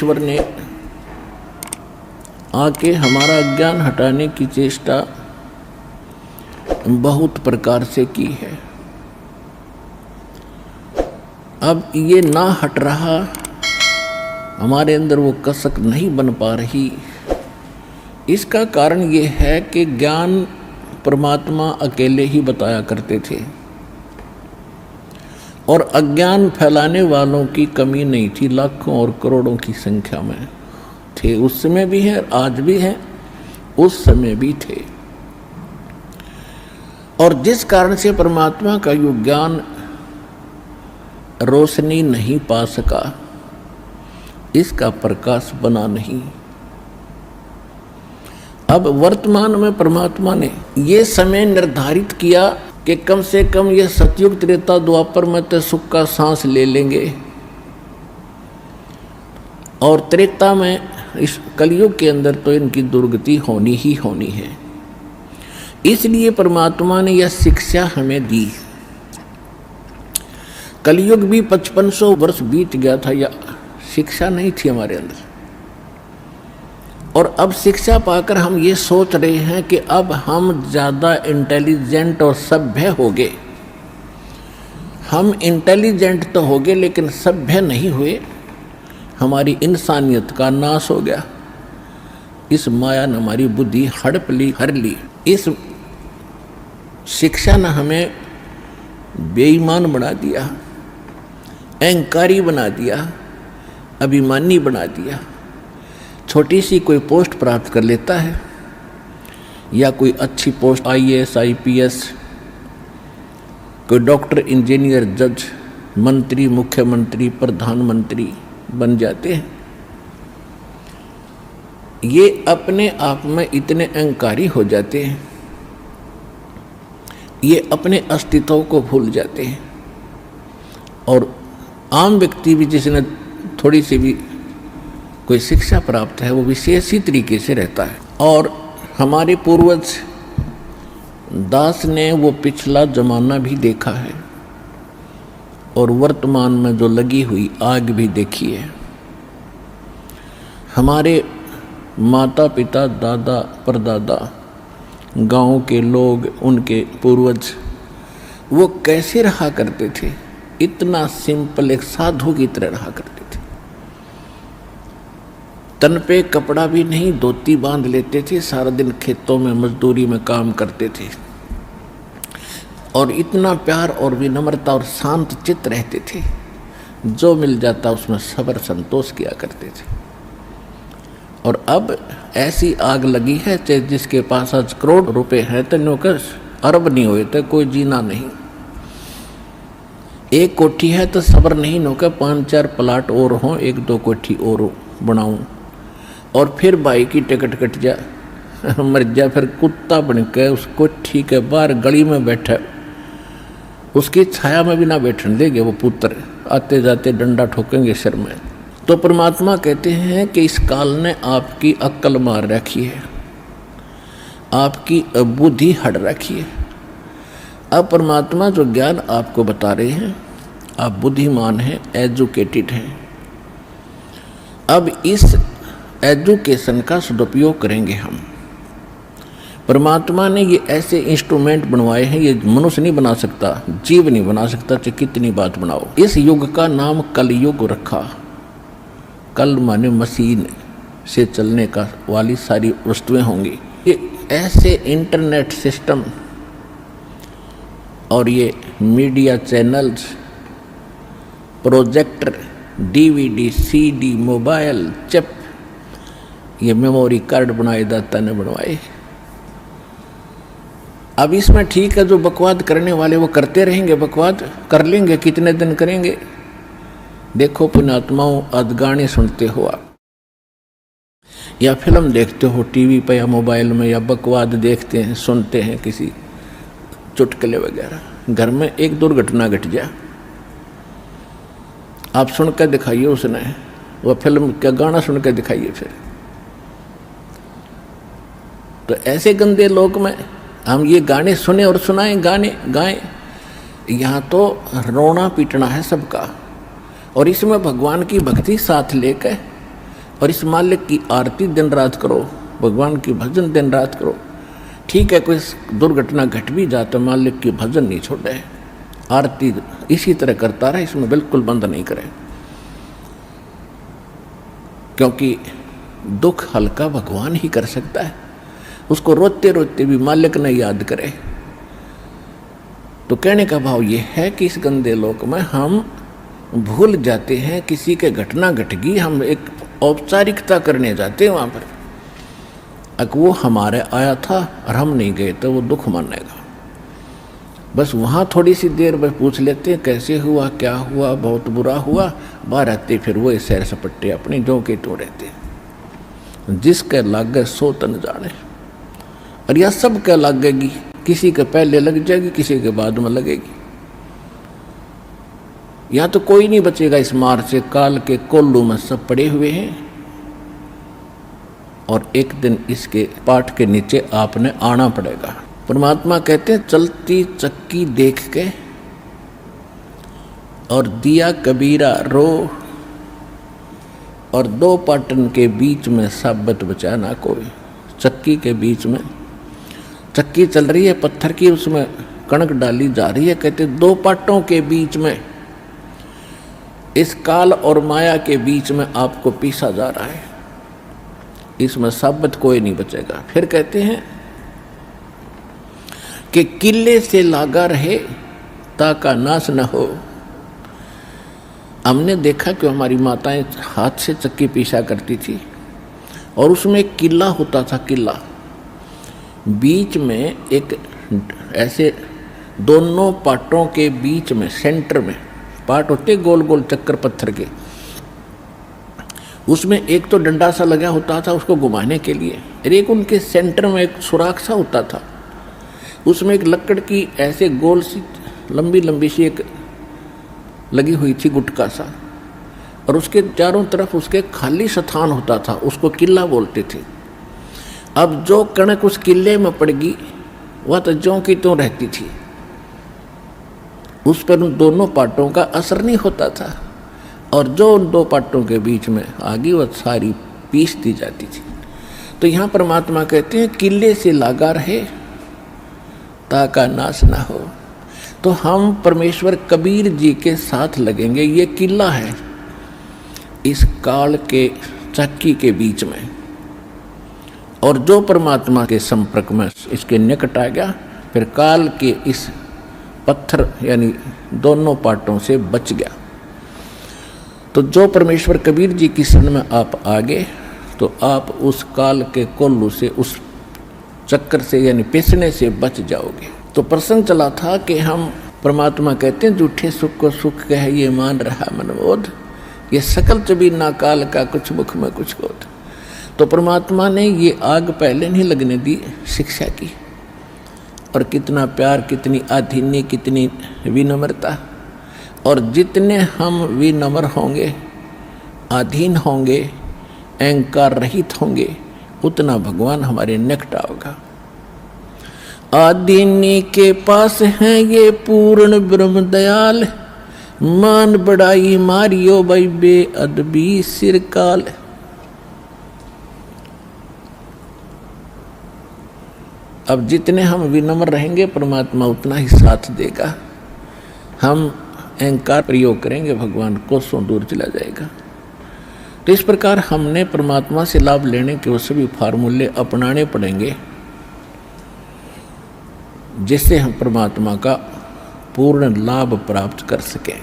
ईश्वर ने आके हमारा अज्ञान हटाने की चेष्टा बहुत प्रकार से की है। अब ये ना हट रहा, हमारे अंदर वो कसक नहीं बन पा रही। इसका कारण ये है कि ज्ञान परमात्मा अकेले ही बताया करते थे और अज्ञान फैलाने वालों की कमी नहीं थी, लाखों और करोड़ों की संख्या में थे। उस समय भी है, आज भी है, उस समय भी थे। और जिस कारण से परमात्मा का यो ज्ञान रोशनी नहीं पा सका, इसका प्रकाश बना नहीं। अब वर्तमान में परमात्मा ने ये समय निर्धारित किया कि कम से कम ये सतयुग त्रेता द्वापर में तो सुख का सांस ले लेंगे और त्रेता में इस कलयुग के अंदर तो इनकी दुर्गति होनी ही होनी है। इसलिए परमात्मा ने यह शिक्षा हमें दी। कलयुग भी 5500 वर्ष बीत गया था, या शिक्षा नहीं थी हमारे अंदर। और अब शिक्षा पाकर हम ये सोच रहे हैं कि अब हम ज़्यादा इंटेलिजेंट और सभ्य हो गए। हम इंटेलिजेंट तो हो गए लेकिन सभ्य नहीं हुए। हमारी इंसानियत का नाश हो गया। इस माया ने हमारी बुद्धि हड़प ली, हर ली। इस शिक्षा ने हमें बेईमान बना दिया, अहंकारी बना दिया, अभिमानी बना दिया। छोटी सी कोई पोस्ट प्राप्त कर लेता है या कोई अच्छी पोस्ट IAS IPS, कोई डॉक्टर, इंजीनियर, जज, मंत्री, मुख्यमंत्री, प्रधानमंत्री बन जाते हैं। ये अपने आप में इतने अहंकारी हो जाते हैं, ये अपने अस्तित्व को भूल जाते हैं। और आम व्यक्ति भी जिसने थोड़ी सी भी कोई शिक्षा प्राप्त है, वो विशेष ही तरीके से रहता है। और हमारे पूर्वज दास ने वो पिछला जमाना भी देखा है और वर्तमान में जो लगी हुई आग भी देखी है। हमारे माता पिता, दादा, परदादा, गांव के लोग, उनके पूर्वज वो कैसे रहा करते थे? इतना सिंपल, एक साधु की तरह रहा करते थे। तन पे कपड़ा भी नहीं, धोती बांध लेते थे, सारा दिन खेतों में मजदूरी में काम करते थे और इतना प्यार और विनम्रता और शांत चित्त रहते थे। जो मिल जाता उसमें सब्र संतोष किया करते थे। और अब ऐसी आग लगी है, चाहे जिसके पास आज करोड़ रुपए हैं तो नौकर अरब नहीं हुए तो कोई जीना नहीं। एक कोठी है तो सब्र नहीं नौकर 5-4 प्लाट और हों, 1-2 कोठी और बनाऊं और फिर भाई की टिकट कट जा, मर जा, फिर कुत्ता बन के उस कोठी के बाहर गली में बैठा, उसकी छाया में भी ना बैठने देंगे वो पुत्र, आते जाते डंडा ठोकेंगे सिर में। तो परमात्मा कहते हैं कि इस काल ने आपकी अक्ल मार रखी है, आपकी बुद्धि हट रखी है। अब परमात्मा जो ज्ञान आपको बता रहे हैं, आप बुद्धिमान हैं, एजुकेटेड हैं। अब इस एजुकेशन का सदुपयोग करेंगे हम। परमात्मा ने ये ऐसे इंस्ट्रूमेंट बनवाए हैं, ये मनुष्य नहीं बना सकता, जीव नहीं बना सकता, चाहे कितनी बात बनाओ। इस युग का नाम कलयुग रखा। कल माने मशीन से चलने का वाली सारी वस्तुएं होंगी। ये ऐसे इंटरनेट सिस्टम और ये media channels, projector, DVD, CD, mobile, chip, ये मेमोरी कार्ड बनाए दाता ने बनवाए। अब इसमें ठीक है, जो बकवाद करने वाले वो करते रहेंगे, बकवाद कर लेंगे, कितने दिन करेंगे। देखो पुण्यात्माओं, आज गाने सुनते हो आप या फिल्म देखते हो टीवी पर या मोबाइल में, या बकवाद देखते हैं, सुनते हैं किसी चुटकुले वगैरह। घर में एक दुर्घटना घट जाए, आप सुन कर दिखाइए उसने, वह फिल्म का गाना सुन कर दिखाइए। फिर तो ऐसे गंदे लोक में हम ये गाने सुने और सुनाएं, गाने गाएं। यहाँ तो रोना पीटना है सबका, और इसमें भगवान की भक्ति साथ लेकर और इस मालिक की आरती दिन रात करो, भगवान की भजन दिन रात करो। ठीक है, कोई दुर्घटना घट भी जाता, मालिक की भजन नहीं छोड़े, आरती इसी तरह करता रहे, इसमें बिल्कुल बंद नहीं करे, क्योंकि दुख हल्का भगवान ही कर सकता है। उसको रोते रोते भी मालिक ने याद करे। तो कहने का भाव ये है कि इस गंदे लोक में हम भूल जाते हैं, किसी के घटना घट गई, हम एक औपचारिकता करने जाते हैं वहाँ पर, अगर वो हमारे आया था और हम नहीं गए तो वो दुख मानेगा। बस वहाँ थोड़ी सी देर बस पूछ लेते हैं कैसे हुआ, क्या हुआ, बहुत बुरा हुआ, बाहर आते फिर वो सैर सपट्टे अपने जो के तो रहते। जिसके लागे सो तन जाने, और यह सब क्या लगेगी, किसी के पहले लग जाएगी, किसी के बाद में लगेगी। यहाँ तो कोई नहीं बचेगा इस मार से, काल के कोल्लू में सब पड़े हुए हैं, और एक दिन इसके पाठ के नीचे आपने आना पड़ेगा। परमात्मा कहते हैं चलती चक्की देख के और दिया कबीरा रो, और दो पाटन के बीच में साबत बचा ना कोई। चक्की के बीच में चक्की चल रही है पत्थर की, उसमें कणक डाली जा रही है, कहते दो पाटों के बीच में, इस काल और माया के बीच में आपको पीसा जा रहा है, इसमें साबत कोई नहीं बचेगा। फिर कहते हैं कि किले से लागा रहे ताका नाश न हो। हमने देखा कि हमारी माताएं हाथ से चक्की पीसा करती थी, और उसमें एक किला होता था, किला बीच में एक ऐसे दोनों पाटों के बीच में सेंटर में पाट होते गोल गोल चक्कर पत्थर के, उसमें एक तो डंडा सा लगा होता था उसको घुमाने के लिए, और एक उनके सेंटर में एक सुराख सा होता था, उसमें एक लकड़ की ऐसे गोल सी लंबी लंबी सी एक लगी हुई थी गुटका सा, और उसके चारों तरफ उसके खाली स्थान होता था, उसको किला बोलते थे। अब जो कणक उस किले में पड़ गई वह तो ज्यों की त्यों रहती थी, उस पर उन दोनों पाटों का असर नहीं होता था, और जो उन दो पाटों के बीच में आ गई वह सारी पीस दी जाती थी। तो यहाँ परमात्मा कहते हैं किले से लागा रहे ताका नाश ना हो। तो हम परमेश्वर कबीर जी के साथ लगेंगे, ये किला है इस काल के चक्की के बीच में, और जो परमात्मा के संपर्क में इसके निकट आ गया, फिर काल के इस पत्थर यानी दोनों पाटों से बच गया। तो जो परमेश्वर कबीर जी की शरण में आप आ गए, तो आप उस काल के कोल्लू से, उस चक्कर से यानी पिसने से बच जाओगे। तो प्रसंग चला था कि हम परमात्मा कहते हैं झूठे सुख को सुख कह ये मान रहा मनबोध, ये सकल चबी ना काल का कुछ मुख में कुछ क्रोध। तो परमात्मा ने ये आग पहले नहीं लगने दी शिक्षा की, और कितना प्यार, कितनी आधीन्य, कितनी विनम्रता, और जितने हम विनम्र होंगे, अधीन होंगे, अहंकार रहित होंगे, उतना भगवान हमारे निकट आओगा। आदीनी के पास हैं ये पूर्ण ब्रह्म दयाल, मान बड़ाई मारियो भाई बेअदबी सिरकाल। अब जितने हम विनम्र रहेंगे परमात्मा उतना ही साथ देगा, हम अहंकार प्रयोग करेंगे भगवान कोसों दूर चला जाएगा। तो इस प्रकार हमने परमात्मा से लाभ लेने के वो सभी फार्मूले अपनाने पड़ेंगे, जिससे हम परमात्मा का पूर्ण लाभ प्राप्त कर सकें।